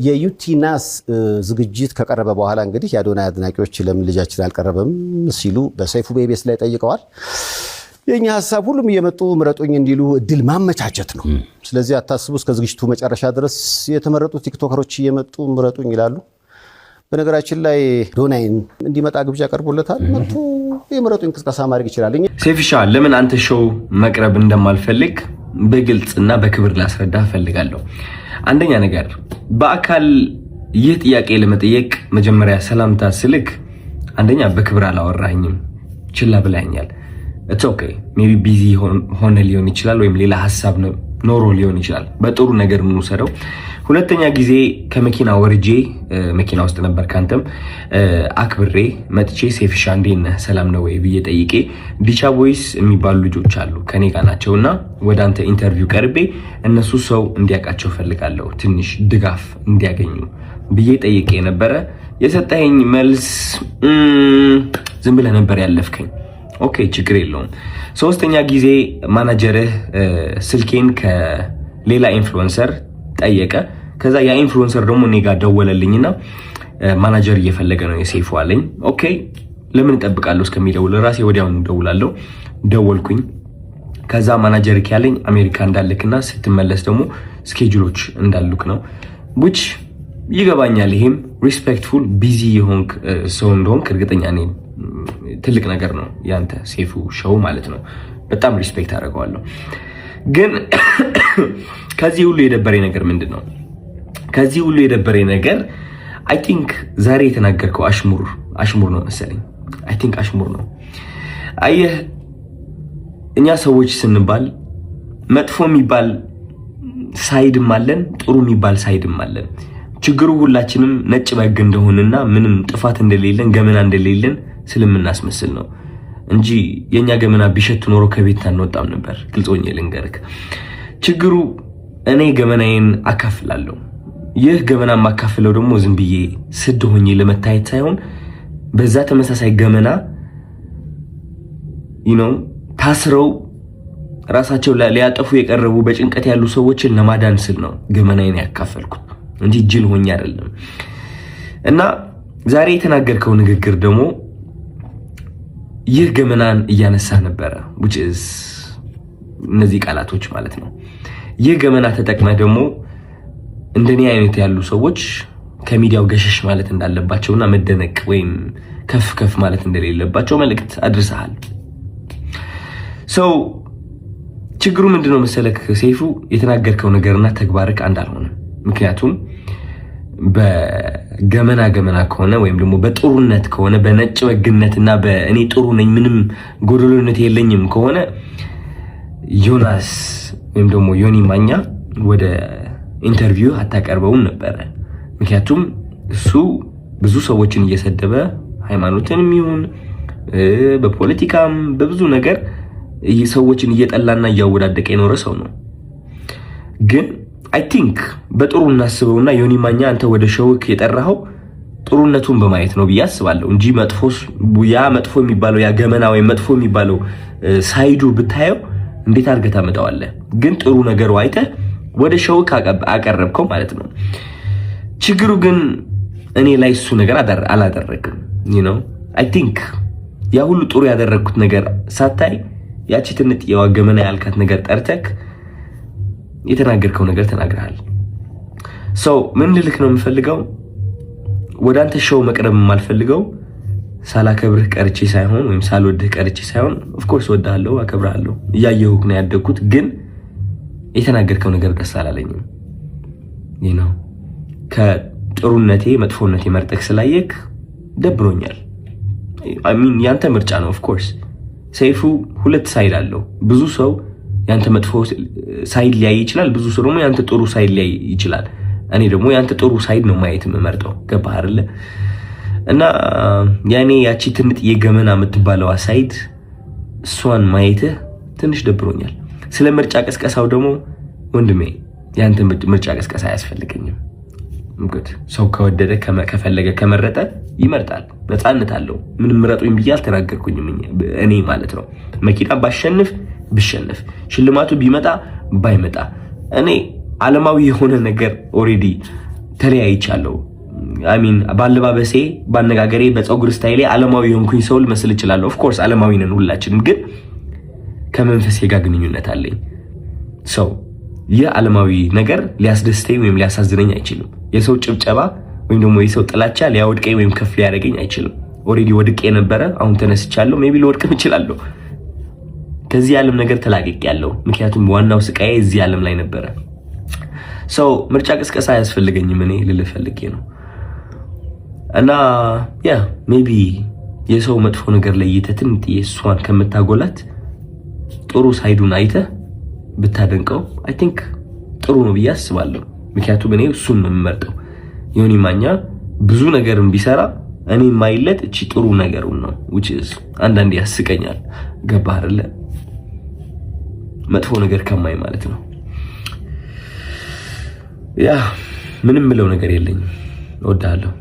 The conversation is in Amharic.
የዩቲናስ ዝግጅት ከቀረበ በኋላ እንግዲህ የአዶናይ አድናቂዎች ለምን ልጃችን አልቀረበም ሲሉ በሰይፉ ቤቤስ ላይ ጠይቀዋል። የኛ ሐሳብ ሁሉም እየመጡ ምረጡኝ እንዲሉ እድል ማመቻቸት ነው። ስለዚህ አታስቡ፣ እስከ ዝግጅቱ መጨረሻ ድረስ የተመረጡ ቲክቶከሮች እየመጡ ምረጡኝ ይላሉ። በነገራችን ላይ አዶናይን እንዲመጣ ግብዣ ቀርቦለታል። መጥቶ የምረጡኝ ቅስቀሳ ማድረግ ይችላል። ሴፍሻ ለምን አንተ ሾው መቅረብ እንደማልፈልግ በግልጽና በክብር ላስረዳ ፈልጋለሁ። አንደኛ ነገር በአካል ይህ ጥያቄ ለመጠየቅ መጀመሪያ ሰላምታ ስልክ አንደኛ በክብር አላወራኝም፣ ችላ ብላኛል። it's okay maybe busy ሆነ ሊሆን ይችላል ወይም ሌላ ሐሳብ ኖሮ ሊሆን ይችላል። በጥሩ ነገር ምን ወሰደው። ሁለተኛ ጊዜ ከመኪና ወርጄ መኪና ውስጥ ነበር ካንተም አክብሬ መጥቼ ሴፍሻ እንዴት ነህ ሰላም ነው ወይ ብዬ ጠይቄ ዲቻ ቮይስ የሚባሉ ልጆች አሉ ከኔ ጋር ናቸውና ወደ አንተ ኢንተርቪው ቀርቤ እነሱ ሰው እንዲያውቃቸው ፈልጋለሁ ትንሽ ድጋፍ እንዲያገኙ ብዬ ጠይቄ ነበረ። የሰጠኸኝ መልስ ዝም ብለህ ነበር ያለፍከኝ። ኦኬ ችግር የለውም። ሶስተኛ ጊዜ ማናጀርህ ስልኬን ከሌላ ኢንፍሉዌንሰር ጠየቀ። ከዛ ያ ኢንፍሉዌንሰር ደግሞ እኔ ጋር ደወለልኝና ማናጀር እየፈለገ ነው የሴፉ አለኝ። ኦኬ ለምን እጠብቃለሁ እስከሚደውል ራሴ ወዲያውኑ ደውላለሁ። ደወልኩኝ። ከዛ ማናጀር ያለኝ አሜሪካ እንዳልክና ስትመለስ ደግሞ ስኬጁሎች እንዳሉክ ነው። which ይገባኛል። ይሄም ሪስፔክትፉል ቢዚ የሆንክ ሰው እንደሆንክ እርግጠኛ ነኝ። ትልቅ ነገር ነው ያንተ ሴፉ ሾው ማለት ነው። በጣም ሪስፔክት አደርገዋለሁ። ግን ከዚህ ሁሉ የደበረኝ ነገር ምንድነው? ከዚህ ሁሉ የደበረኝ ነገር አይ ቲንክ ዛሬ የተናገርከው አሽሙር ነው መሰለኝ። አይ ቲንክ አሽሙር ነው። አየህ እኛ ሰዎች ስንባል መጥፎ የሚባል ሳይድም አለን፣ ጥሩ የሚባል ሳይድም አለን። ችግሩ ሁላችንም ነጭ በግ እንደሆነና ምንም ጥፋት እንደሌለን ገመና እንደሌለን ስለምናስመስል ነው እንጂ የኛ ገመና ቢሸት ኖሮ ከቤት አንወጣም ነበር። ግልጾኝ ልንገርክ፣ ችግሩ እኔ ገመናዬን አካፍላለሁ። ይህ ገመና ማካፍለው ደግሞ ዝም ብዬ ስድ ሆኜ ለመታየት ሳይሆን በዛ ተመሳሳይ ገመና ታስረው ራሳቸው ሊያጠፉ የቀረቡ በጭንቀት ያሉ ሰዎችን ለማዳን ስል ነው ገመናዬን ያካፈልኩት እንጂ ጅል ሆኜ አይደለም። እና ዛሬ የተናገርከው ንግግር ደግሞ ይህ ገመናን እያነሳ ነበረ which is እነዚህ ቃላቶች ማለት ነው። ይህ ገመና ተጠቅመህ ደግሞ እንደኔ አይነት ያሉ ሰዎች ከሚዲያው ገሸሽ ማለት እንዳለባቸውና መደነቅ ወይም ከፍ ማለት እንደሌለባቸው መልእክት አድርሰሃል። ችግሩ ምንድነው መሰለክ ሴፉ፣ የተናገርከው ነገርና ተግባርክ አንድ አልሆነም። ምክንያቱም በገመና ከሆነ ወይም ደግሞ በጥሩነት ከሆነ በነጭ ወግነትና በእኔ ጥሩ ነኝ ምንም ጎደሎነት የለኝም ከሆነ ዮናስ ወይም ደግሞ ዮኒ ማኛ ወደ ኢንተርቪው አታቀርበውም ነበር። ምክንያቱም እሱ ብዙ ሰዎችን እየሰደበ ሃይማኖትንም ይሁን በፖለቲካም በብዙ ነገር ሰዎችን እየጠላና እያወዳደቀ የኖረ ሰው ነው። ግን አይ ቲንክ በጥሩ እናስበውና ዮኒ ማኛ አንተ ወደ ሾውክ የጠራኸው ጥሩነቱን በማየት ነው ብዬ አስባለሁ እንጂ መጥፎ የሚባለው ያ ገመና ወይ መጥፎ የሚባለው ሳይዱ ብታየው እንዴት አድርገህ ታመጣዋለህ? ግን ጥሩ ነገሩ አይተህ ወደ ሾውክ አቀረብከው ማለት ነው። ችግሩ ግን እኔ ላይ እሱ ነገር አላደረግም። አይ ቲንክ ያ ሁሉ ጥሩ ያደረግኩት ነገር ሳታይ ያቺ ትንጥ የዋገመና ያልካት ነገር ጠርተክ የተናገርከው ነገር ተናግረሃል። ምን ልልክ ነው የምፈልገው፣ ወደ አንተ ሾው መቅረብ የማልፈልገው ሳላከብርህ ቀርቼ ሳይሆን ወይም ሳልወድህ ቀርቼ ሳይሆን ኦፍ ኮርስ ወድሃለሁ፣ አከብርሃለሁ፣ እያየሁህ ነው ያደግኩት። ግን የተናገርከው ነገር ደስ አላለኝም። ከጥሩነቴ መጥፎነቴ መርጠክ ስላየክ ደብሮኛል። ያንተ ምርጫ ነው። ኦፍ ኮርስ ሰይፉ ሁለት ሳይድ አለው። ብዙ ሰው ያንተ መጥፎ ሳይድ ሊያይ ይችላል፣ ብዙ ሰው ደግሞ ያንተ ጥሩ ሳይድ ሊያይ ይችላል። እኔ ደግሞ ያንተ ጥሩ ሳይድ ነው ማየት የምመርጠው። ገባህ አይደለ? እና ያኔ ያቺ ትንጥ የገመና የምትባለው ሳይድ እሷን ማየትህ ትንሽ ደብሮኛል። ስለ ምርጫ ቀስቀሳው ደግሞ ወንድሜ ያንተ ምርጫ ቀስቀሳ አያስፈልገኝም። ሰው ከወደደ ከፈለገ ከመረጠ ይመርጣል፣ ነፃነት አለው። ምንም ምረጡኝ ብዬ አልተናገርኩኝም እኔ ማለት ነው። መኪና ብሸነፍ ሽልማቱ ቢመጣ ባይመጣ እኔ ዓለማዊ የሆነ ነገር ኦሬዲ ተለያይቻለሁ። አሚን ባለባበሴ፣ ባነጋገሬ፣ በፀጉር ስታይሌ ዓለማዊ የሆንኩኝ ሰው ልመስል እችላለሁ። ኦፍ ኮርስ ዓለማዊ ነን ሁላችንም፣ ግን ከመንፈሴ ጋር ግንኙነት አለኝ። ሰው ይህ ዓለማዊ ነገር ሊያስደስተኝ ወይም ሊያሳዝነኝ አይችልም። የሰው ጭብጨባ ወይም ደግሞ የሰው ጥላቻ ሊያወድቀኝ ወይም ከፍ ሊያደርገኝ አይችልም። ኦሬዲ ወድቄ ነበረ፣ አሁን ተነስቻለሁ። ሜቢ ልወድቅም እችላለሁ። ከዚህ ዓለም ነገር ተላቅቄያለሁ። ምክንያቱም ዋናው ስቃዬ እዚህ ዓለም ላይ ነበረ። ሰው ምርጫ ቅስቀሳ አያስፈልገኝም እኔ ልልህ ፈልጌ ነው። እና ያ ሜቢ የሰው መጥፎ ነገር ለይተህ ትንጥዬ እሷን ከምታጎላት ጥሩ ሳይዱን አይተህ ብታደንቀው አይ ቲንክ ጥሩ ነው ብዬ አስባለሁ። ምክንያቱም እኔ እሱን ነው የምመርጠው። ዮኒ ማኛ ብዙ ነገርም ቢሰራ እኔ ማይለት እቺ ጥሩ ነገሩን ነው which is አንዳንዴ ያስቀኛል። ገባህ አይደለ? መጥፎ ነገር ከማይ ማለት ነው። ያ ምንም ምለው ነገር የለኝም። እወዳለሁ።